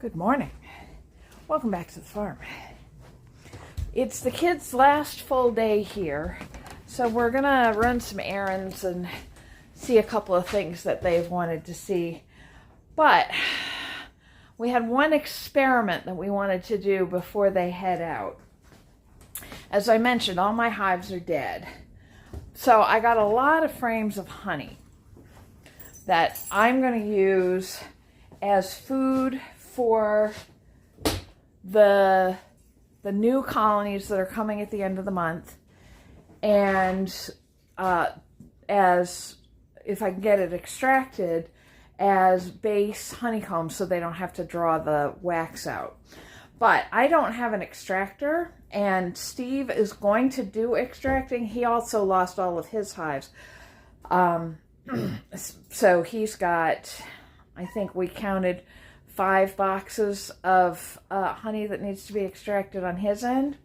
Good morning. Welcome back to the farm. It's the kids' last full day here, so we're gonna run some errands and see a couple of things that they've wanted to see. But we had one experiment that we wanted to do before they head out. As I mentioned, all my hives are dead. So I got a lot of frames of honey that I'm going to use as food for the new colonies that are coming at the end of the month, and as if I can get it extracted as base honeycomb so they don't have to draw the wax out. But I don't have an extractor, and Steve is going to do extracting. He also lost all of his hives. So he's got, I think we counted 5 boxes of honey that needs to be extracted on his end.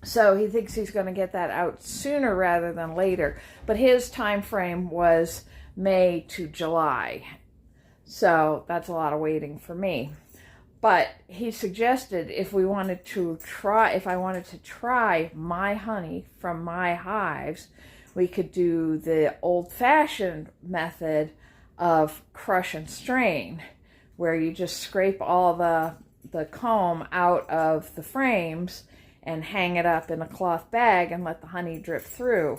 So he thinks he's going to get that out sooner rather than later. But his time frame was May to July. So that's a lot of waiting for me. But he suggested if I wanted to try my honey from my hives, we could do the old-fashioned method of crush and strain, where you just scrape all the comb out of the frames and hang it up in a cloth bag and let the honey drip through.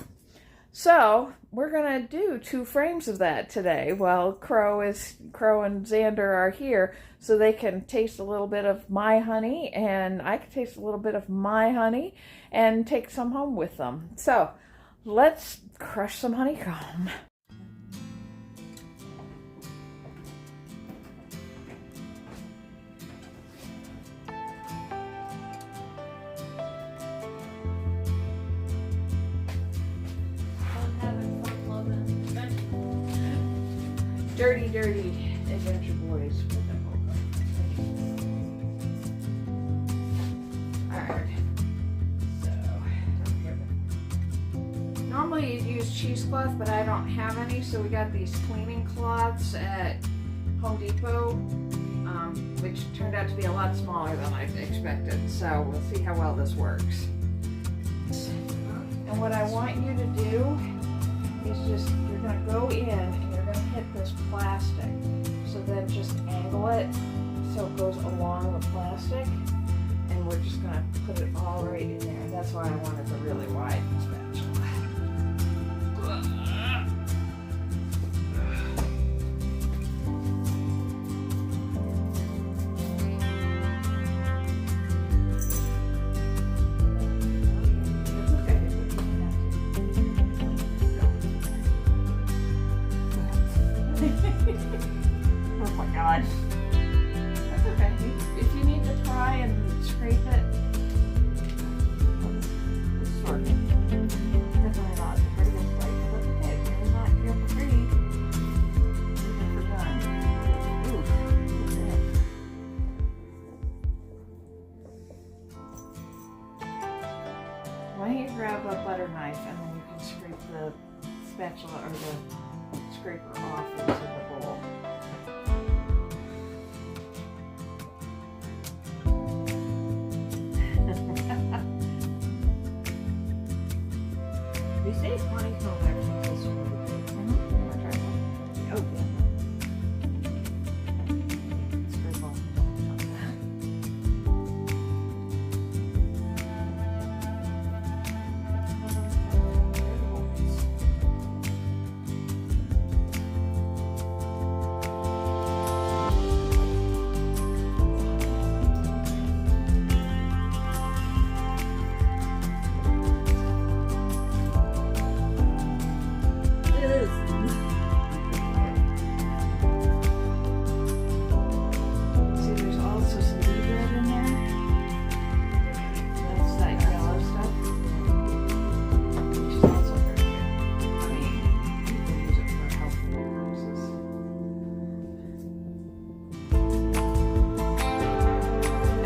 So we're gonna do 2 frames of that today. Well, Crow and Xander are here, so they can taste a little bit of my honey, and I can taste a little bit of my honey and take some home with them. So let's crush some honeycomb. Dirty adventure boys. Alright. So, normally you'd use cheesecloth, but I don't have any, so we got these cleaning cloths at Home Depot, which turned out to be a lot smaller than I expected. So we'll see how well this works. And what I want you to do is you're going to go in and you're going to hit this plastic. So then just angle it so it goes along the plastic, and we're just going to put it all right in there. That's why I wanted the really wide spatula. Oh my God. That's okay. If you need to try and scrape it, this is working. Definitely not the prettiest place, but that's okay. It's not here for pretty. Even for done. Ooh, why don't you grab a butter knife and then you can scrape the spatula or the scraper off into the bowl. They say honeycomb actually tastes really good. Wanna try that? Oh yeah. Scrape off the top of that.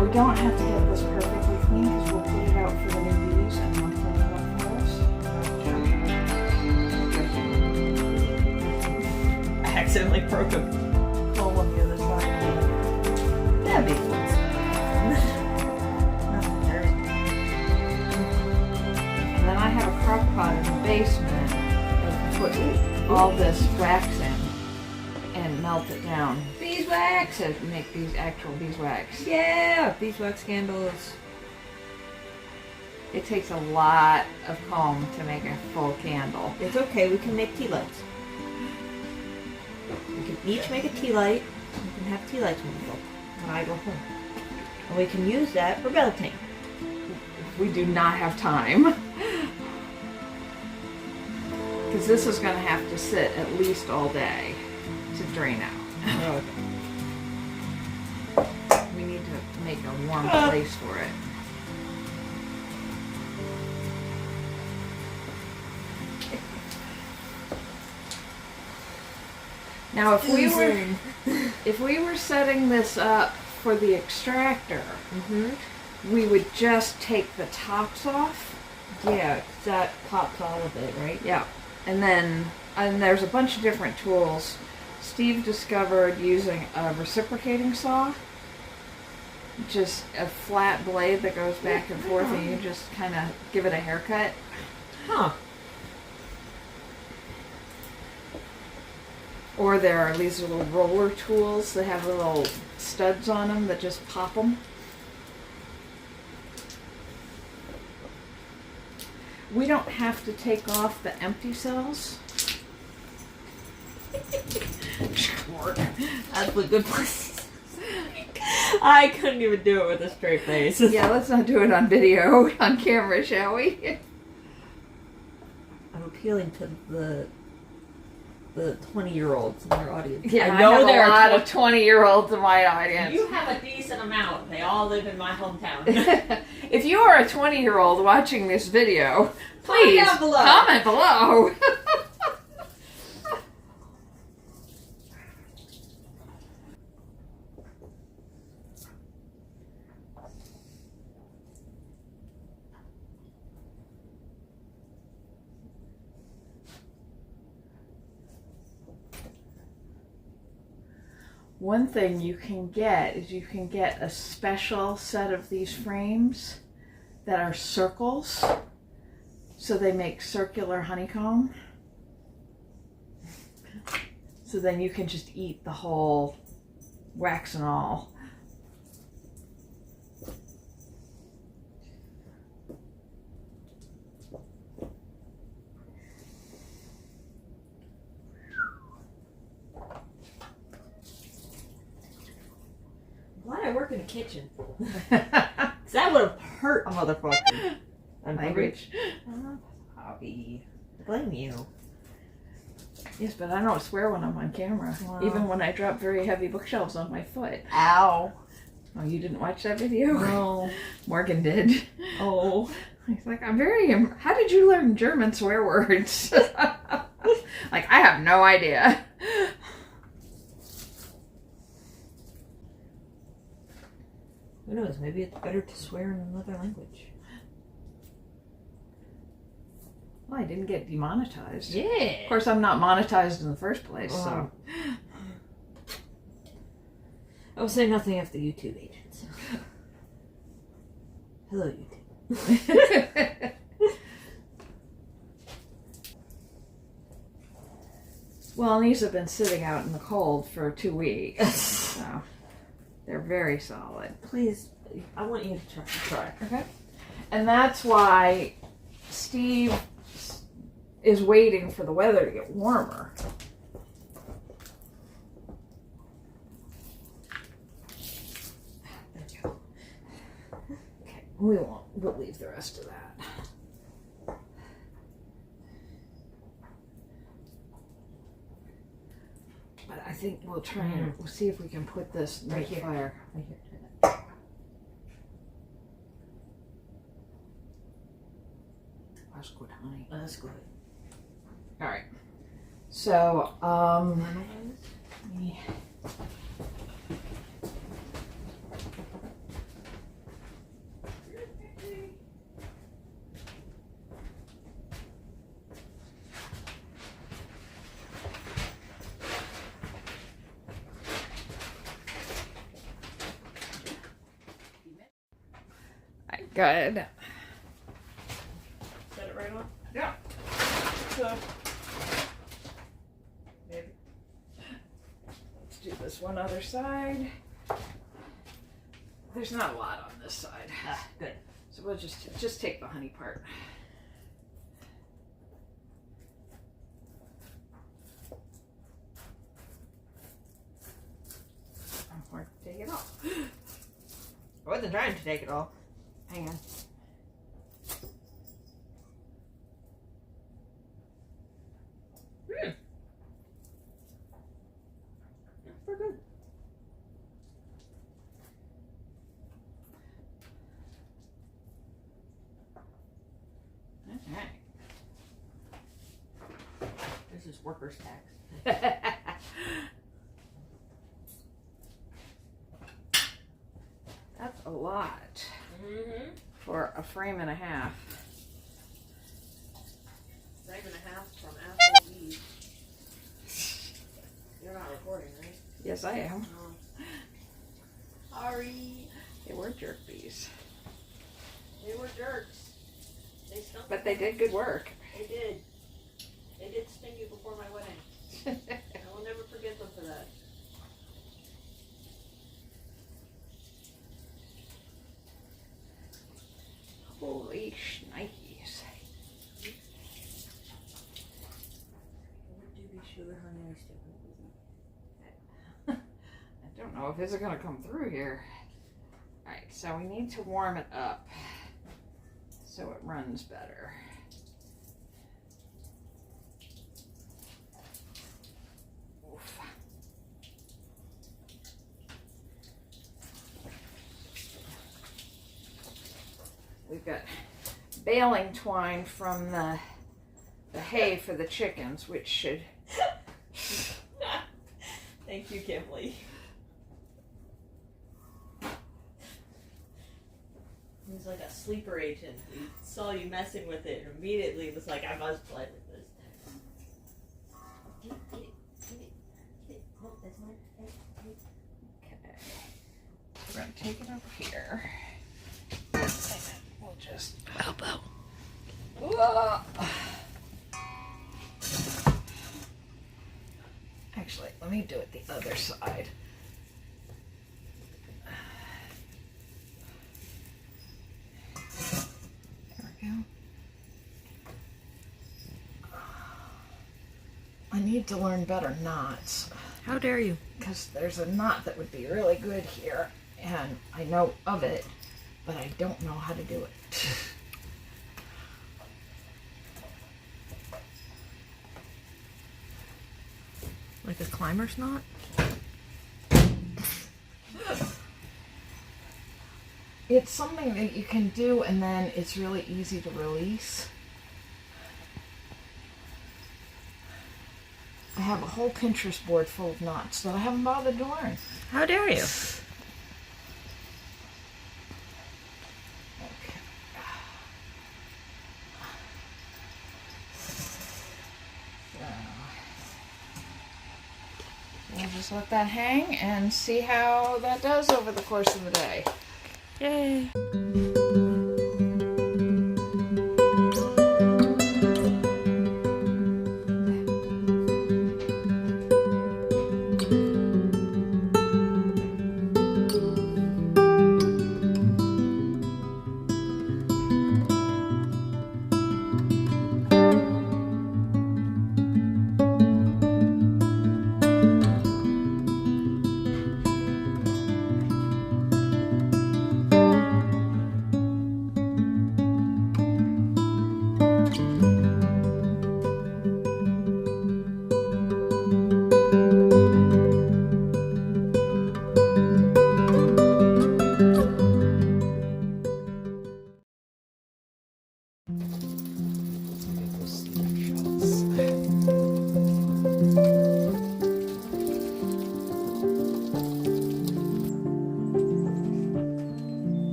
We don't have to get this perfectly clean because we'll put it out for the new bees and we'll clean it up for us. I accidentally broke a comb on the other side. this wax in and melt it down. Beeswax! To make these actual beeswax. Yeah, beeswax candles. It takes a lot of comb to make a full candle. It's okay, we can make tea lights. We can each make a tea light. We can have tea lights when I go home. And we can use that for belting. We do not have time. Because this is going to have to sit at least all day to drain out. Okay. We need to make a warm place for it. Now, if we were setting this up for the extractor, we would just take the tops off. Yeah, 'cause that pops all of it, right? Yeah, and there's a bunch of different tools. Steve discovered using a reciprocating saw, just a flat blade that goes back and forth, and you just kind of give it a haircut. Huh. Or there are these little roller tools that have little studs on them that just pop them. We don't have to take off the empty cells. That's a good place. I couldn't even do it with a straight face. Yeah, let's not do it on video, on camera, shall we? I'm appealing to the 20-year-olds in our audience. Yeah, I know there are a lot of 20-year-olds in my audience. You have a decent amount. They all live in my hometown. If you are a 20-year-old watching this video, please comment below. One thing you can get is you can get a special set of these frames that are circles, so they make circular honeycomb. So then you can just eat the whole wax and all. Glad I work in the kitchen. Cause that would have hurt a motherfucker. Language. Hobby. Blame you. Yes, but I don't swear when I'm on camera. Wow. Even when I drop very heavy bookshelves on my foot. Ow. Oh, you didn't watch that video? No. Morgan did. Oh. He's like, I'm very... How did you learn German swear words? Like, I have no idea. Who knows? Maybe it's better to swear in another language. Well, I didn't get demonetized. Yeah. Of course, I'm not monetized in the first place, so... I will say nothing of the YouTube agents. Hello, YouTube. Well, and these have been sitting out in the cold for 2 weeks, so they're very solid. Please, I want you to try. Okay. And that's why Steve is waiting for the weather to get warmer. There you go. Okay, we'll leave the rest of that. But I think we'll try and we'll see if we can put this right here. Fire. Right here. Try that. That's good, honey. That's good. All right. So, yeah. Good. Set it right on? Yeah. So, this one other side. There's not a lot on this side. Ah, good. So we'll just take the honey part. Or take it off. I wasn't trying to take it all. Hang on. We're good. Okay. This is workers' tax. That's a lot for a frame and a half. Frame and a half from Applebee's. You're not recording, right? Yes, I am. Oh. Sorry. They were jerk bees, They were jerks. They stunk. but they did good work. They did. They did sting you before my wedding. I will never forget them for that. Holy shnikes. What do be sugar, honey? I still I don't know if this is going to come through here. Alright, so we need to warm it up so it runs better. Oof. We've got baling twine from the hay for the chickens, which should... Thank you, Kimberly. He's like a sleeper agent. He saw you messing with it and immediately was like, I must play with this. Get it, get it, get it, get it. Oh, that's mine. Okay. We're going to take it over here. We'll just... Elbow. Actually, let me do it the other side. There we go. I need to learn better knots. How dare you? Because there's a knot that would be really good here, and I know of it, but I don't know how to do it. Like a climber's knot? It's something that you can do, and then it's really easy to release. I have a whole Pinterest board full of knots that I haven't bothered to learn. How dare you? Okay. We'll just let that hang and see how that does over the course of the day. Yay.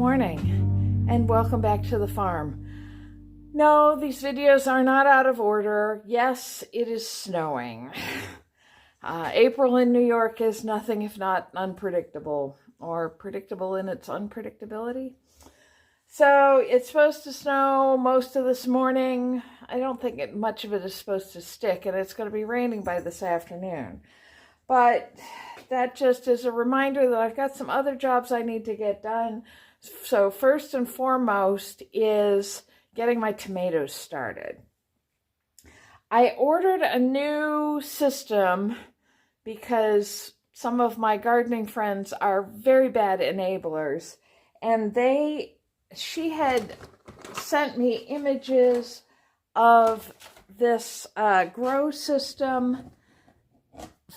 Morning and welcome back to the farm. No, these videos are not out of order. Yes, it is snowing. April in New York is nothing if not unpredictable, or predictable in its unpredictability. So it's supposed to snow most of this morning. I don't think much of it is supposed to stick, and it's going to be raining by this afternoon. But that just is a reminder that I've got some other jobs I need to get done. So first and foremost is getting my tomatoes started. I ordered a new system because some of my gardening friends are very bad enablers, and she had sent me images of this grow system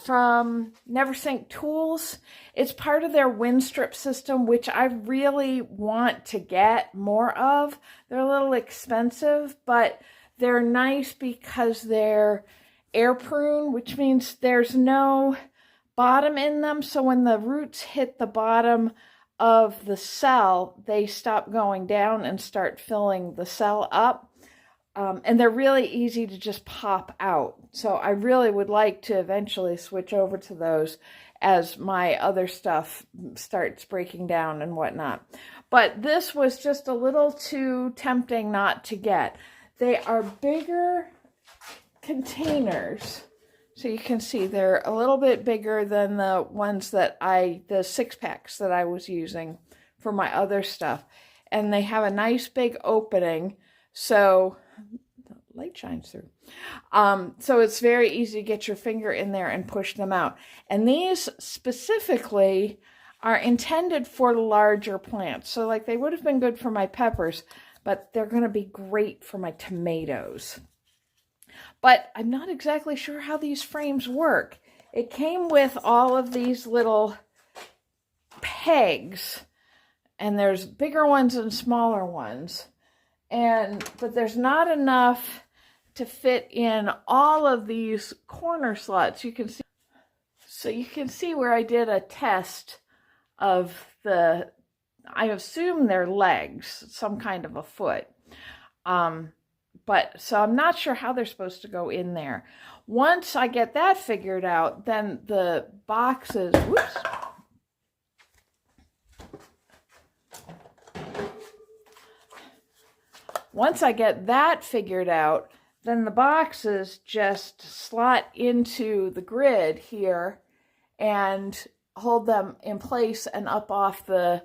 from Neversink Tools. It's part of their Windstrip system, which I really want to get more of. They're a little expensive, but they're nice because they're air prune, which means there's no bottom in them. So when the roots hit the bottom of the cell, they stop going down and start filling the cell up. And they're really easy to just pop out. So I really would like to eventually switch over to those as my other stuff starts breaking down and whatnot. But this was just a little too tempting not to get. They are bigger containers. So you can see they're a little bit bigger than the ones that the 6-packs that I was using for my other stuff. And they have a nice big opening. So the light shines through. So it's very easy to get your finger in there and push them out. And these specifically are intended for larger plants. So like they would have been good for my peppers, but they're going to be great for my tomatoes. But I'm not exactly sure how these frames work. It came with all of these little pegs, and there's bigger ones and smaller ones. But there's not enough to fit in all of these corner slots. You can see, so you can see where I did a test of I assume they're legs, some kind of a foot. But so I'm not sure how they're supposed to go in there. Once I get that figured out, then the boxes, whoops. Once I get that figured out, then the boxes just slot into the grid here and hold them in place and up off the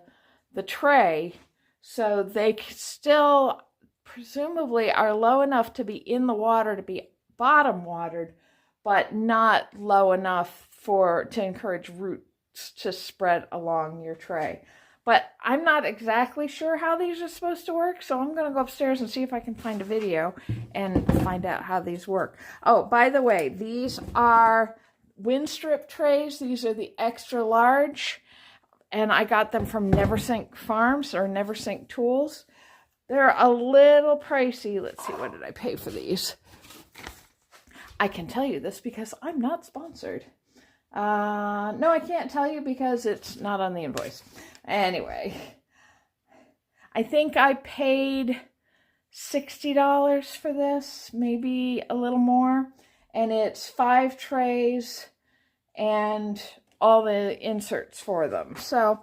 tray. So they still presumably are low enough to be in the water to be bottom watered, but not low enough to encourage roots to spread along your tray. But I'm not exactly sure how these are supposed to work, so I'm going to go upstairs and see if I can find a video and find out how these work. Oh, by the way, these are Windstrip trays. These are the extra large, and I got them from Neversink Farms or Neversink Tools. They're a little pricey. Let's see, what did I pay for these? I can tell you this because I'm not sponsored. No, I can't tell you because it's not on the invoice. Anyway, I think I paid $60 for this, maybe a little more. And it's 5 trays and all the inserts for them. So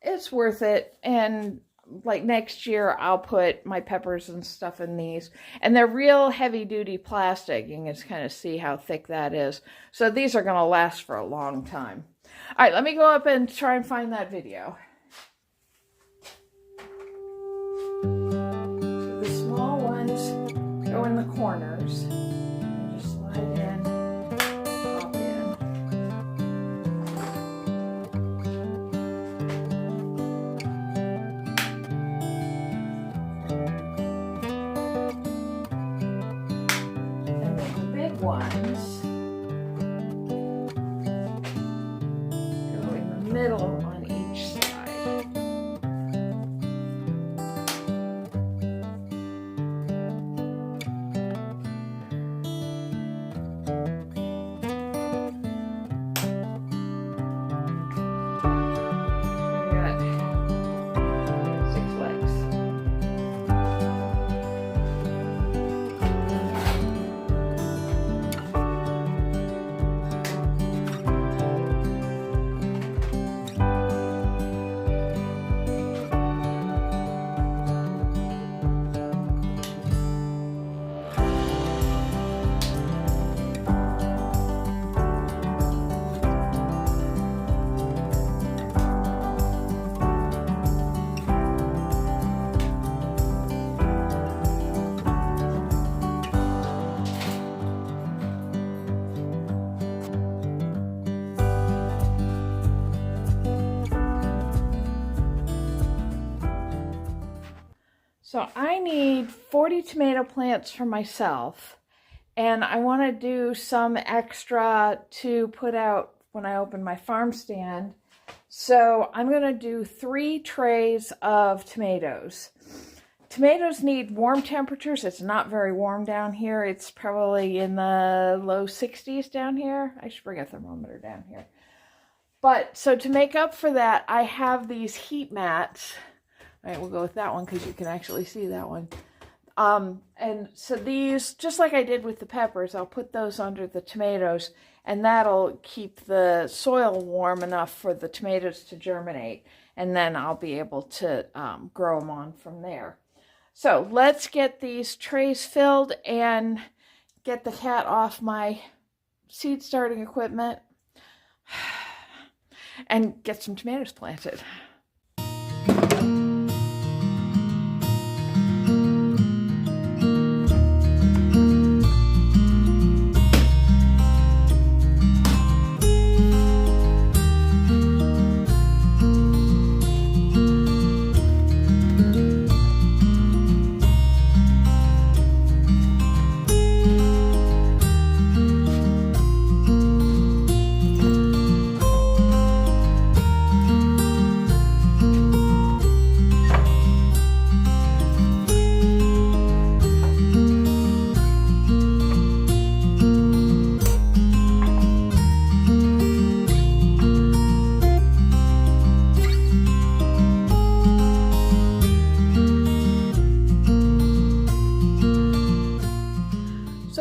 it's worth it. And like next year, I'll put my peppers and stuff in these. And they're real heavy-duty plastic. You can just kind of see how thick that is. So these are going to last for a long time. All right, let me go up and try and find that video. The small ones go in the corners. Just slide in, pop in. middle on each side. So I need 40 tomato plants for myself, and I want to do some extra to put out when I open my farm stand. So I'm going to do 3 trays of tomatoes. Tomatoes need warm temperatures. It's not very warm down here. It's probably in the low 60s down here. I should bring a thermometer down here. But so to make up for that, I have these heat mats. All right, we'll go with that one because you can actually see that one. And so these, just like I did with the peppers, I'll put those under the tomatoes, and that'll keep the soil warm enough for the tomatoes to germinate, and then I'll be able to grow them on from there. So let's get these trays filled and get the cat off my seed starting equipment and get some tomatoes planted.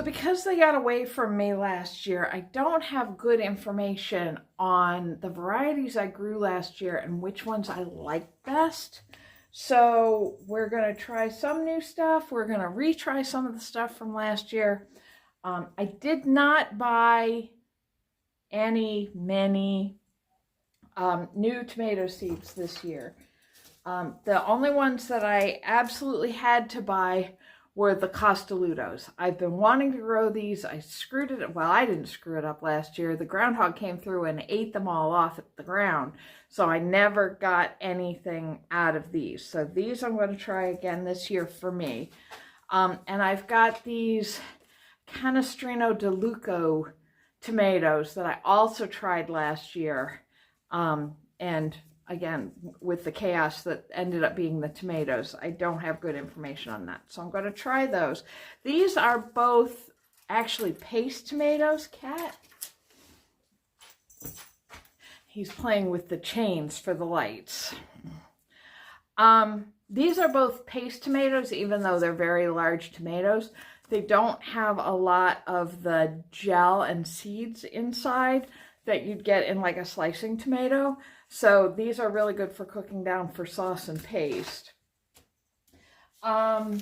Because they got away from me last year, I don't have good information on the varieties I grew last year and which ones I like best. So we're going to try some new stuff. We're going to retry some of the stuff from last year. I did not buy many new tomato seeds this year. The only ones that I absolutely had to buy were the Costaludos. I've been wanting to grow these. I screwed it up. Well, I didn't screw it up last year. The groundhog came through and ate them all off at the ground. So I never got anything out of these. So these I'm going to try again this year for me. And I've got these Canestrino De Luco tomatoes that I also tried last year. And again, with the chaos that ended up being the tomatoes, I don't have good information on that. So I'm going to try those. These are both actually paste tomatoes. Cat. He's playing with the chains for the lights. These are both paste tomatoes, even though they're very large tomatoes. They don't have a lot of the gel and seeds inside that you'd get in like a slicing tomato. So these are really good for cooking down for sauce and paste. And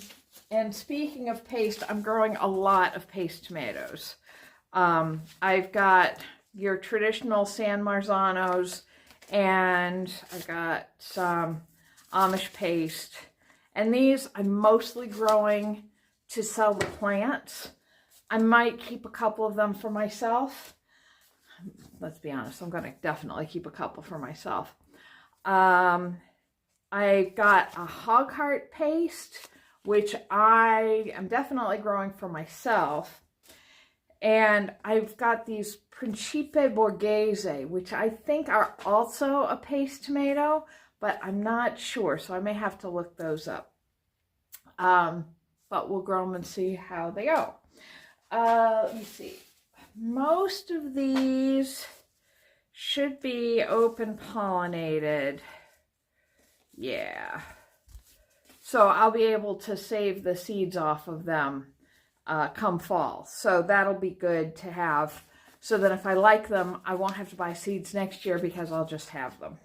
speaking of paste, I'm growing a lot of paste tomatoes. I've got your traditional San Marzanos, and I've got some Amish paste. And these I'm mostly growing to sell the plants. I might keep a couple of them for myself. Let's be honest, I'm going to definitely keep a couple for myself. I got a hog heart paste, which I am definitely growing for myself. And I've got these Principe Borghese, which I think are also a paste tomato, but I'm not sure, so I may have to look those up. But we'll grow them and see how they go. Let me see. Most of these should be open pollinated. Yeah. So I'll be able to save the seeds off of them come fall. So that'll be good to have, so that if I like them, I won't have to buy seeds next year because I'll just have them.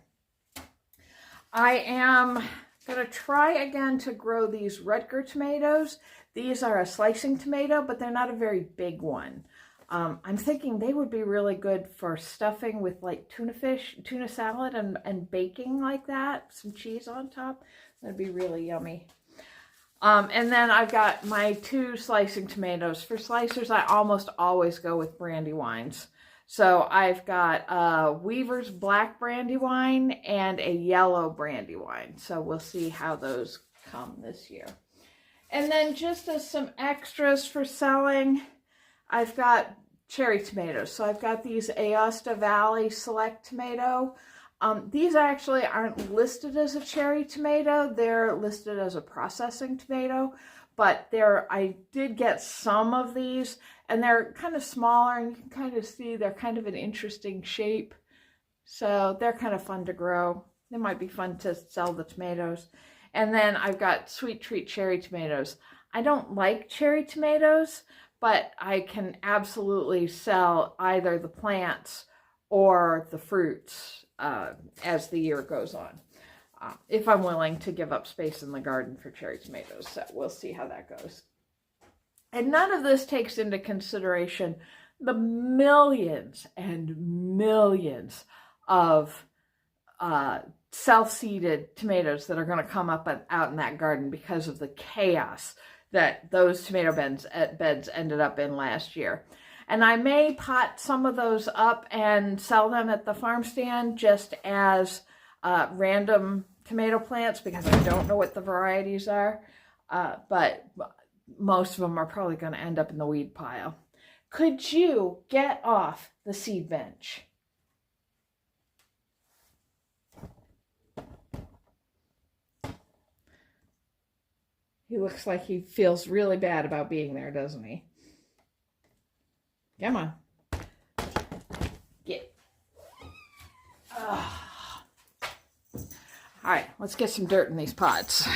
I am going to try again to grow these Rutger tomatoes. These are a slicing tomato, but they're not a very big one. I'm thinking they would be really good for stuffing with like tuna salad and baking like that. Some cheese on top. That'd be really yummy. And then I've got my 2 slicing tomatoes. For slicers, I almost always go with Brandywines. So I've got Weaver's Black Brandywine and a yellow Brandywine. So we'll see how those come this year. And then just as some extras for selling, I've got cherry tomatoes. So I've got these Aosta Valley Select Tomato. These actually aren't listed as a cherry tomato. They're listed as a processing tomato. But I did get some of these, and they're kind of smaller, and you can kind of see they're kind of an interesting shape. So they're kind of fun to grow. They might be fun to sell the tomatoes. And then I've got Sweet Treat cherry tomatoes. I don't like cherry tomatoes, but I can absolutely sell either the plants or the fruits as the year goes on. If I'm willing to give up space in the garden for cherry tomatoes. So we'll see how that goes. And none of this takes into consideration the millions and millions of self-seeded tomatoes that are going to come up out in that garden because of the chaos that those tomato beds ended up in last year. And I may pot some of those up and sell them at the farm stand just as random tomato plants because I don't know what the varieties are. But most of them are probably going to end up in the weed pile. Could you get off the seed bench? He looks like he feels really bad about being there, doesn't he? Come on. Get. All right, let's get some dirt in these pots.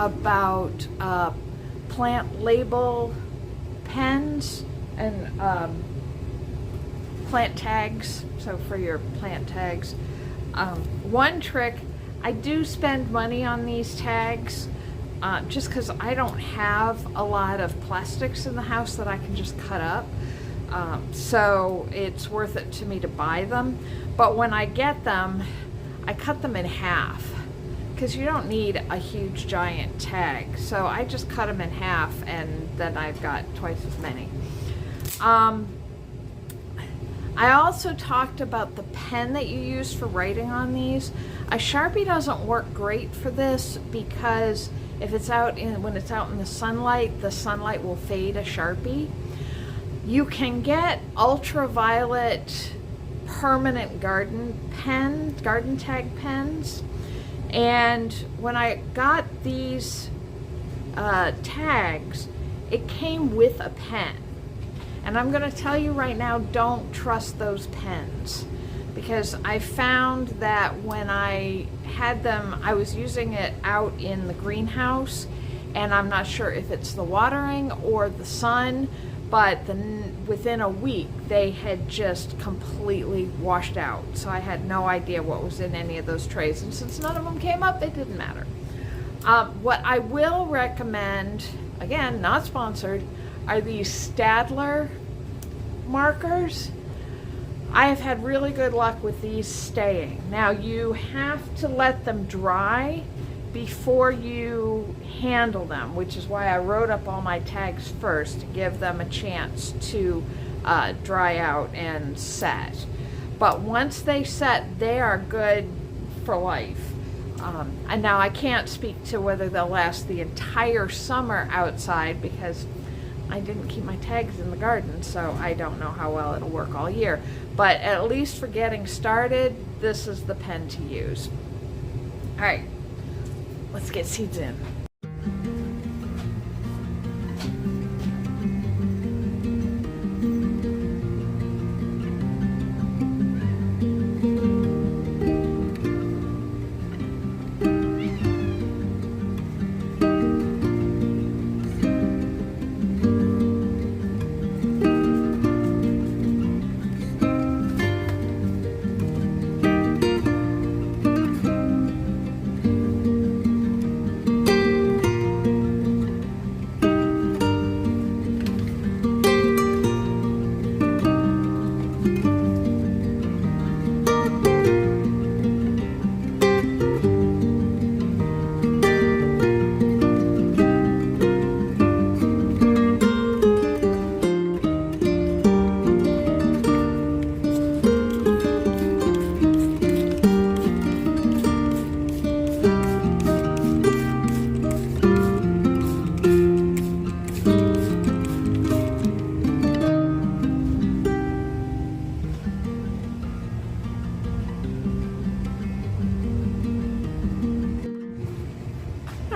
about plant label pens and plant tags, so for your plant tags. One trick, I do spend money on these tags just because I don't have a lot of plastics in the house that I can just cut up. So it's worth it to me to buy them. But when I get them, I cut them in half because you don't need a huge giant tag. So I just cut them in half and then I've got twice as many. I also talked about the pen that you use for writing on these. A Sharpie doesn't work great for this because if it's when it's out in the sunlight will fade a Sharpie. You can get ultraviolet permanent garden tag pens. And when I got these tags, it came with a pen. And I'm going to tell you right now, don't trust those pens, because I found that when I had them, I was using it out in the greenhouse, and I'm not sure if it's the watering or the sun, but within a week they had just completely washed out. So I had no idea what was in any of those trays, and since none of them came up, it didn't matter. What I will recommend, again, not sponsored, are these Staedtler markers. I have had really good luck with these staying. Now you have to let them dry before you handle them, which is why I wrote up all my tags first to give them a chance to dry out and set. But once they set, they are good for life. And now I can't speak to whether they'll last the entire summer outside because I didn't keep my tags in the garden, so I don't know how well it'll work all year. But at least for getting started, this is the pen to use. All right, let's get seeds in.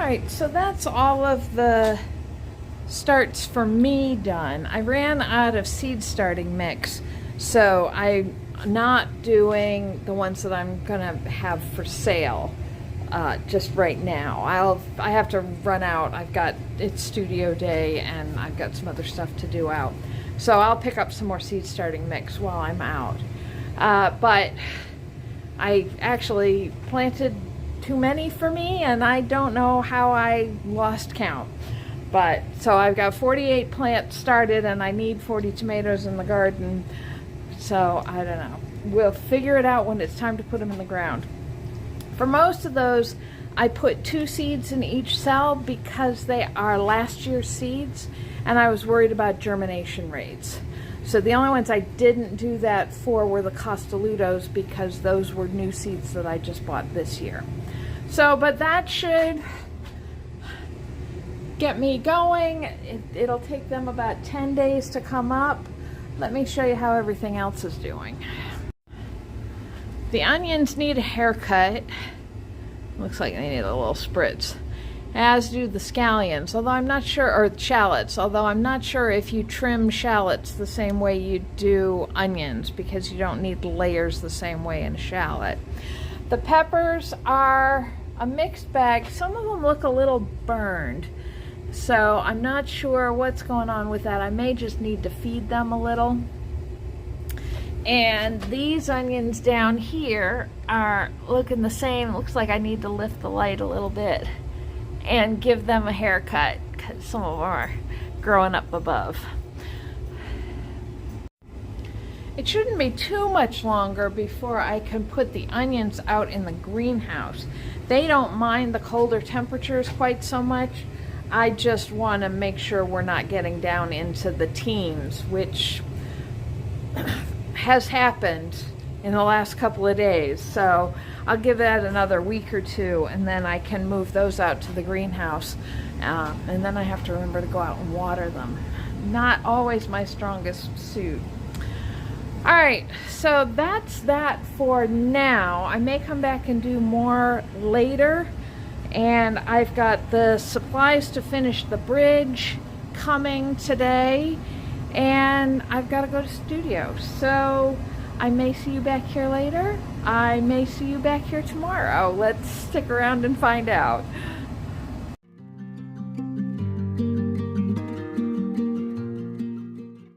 Alright, so that's all of the starts for me done. I ran out of seed starting mix, so I'm not doing the ones that I'm gonna have for sale just right now. I have to run out. It's studio day and I've got some other stuff to do out. So I'll pick up some more seed starting mix while I'm out. But I actually planted too many for me, and I don't know how I lost count. But so I've got 48 plants started and I need 40 tomatoes in the garden. So I don't know. We'll figure it out when it's time to put them in the ground. For most of those, I put 2 seeds in each cell because they are last year's seeds and I was worried about germination rates. So the only ones I didn't do that for were the Costaludos because those were new seeds that I just bought this year. So, but that should get me going. It'll take them about 10 days to come up. Let me show you how everything else is doing. The onions need a haircut. Looks like they need a little spritz. As do the scallions, although I'm not sure, or shallots, although I'm not sure if you trim shallots the same way you do onions because you don't need layers the same way in a shallot. The peppers are a mixed bag. Some of them look a little burned, so I'm not sure what's going on with that. I may just need to feed them a little. And these onions down here are looking the same. It looks like I need to lift the light a little bit and give them a haircut, because some of them are growing up above. It shouldn't be too much longer before I can put the onions out in the greenhouse. They don't mind the colder temperatures quite so much. I just want to make sure we're not getting down into the teens, which has happened in the last couple of days. So I'll give that another week or two, and then I can move those out to the greenhouse. And then I have to remember to go out and water them. Not always my strongest suit. All right, so that's that for now. I may come back and do more later. And I've got the supplies to finish the bridge coming today. And I've got to go to studio. So I may see you back here later. I may see you back here tomorrow. Let's stick around and find out.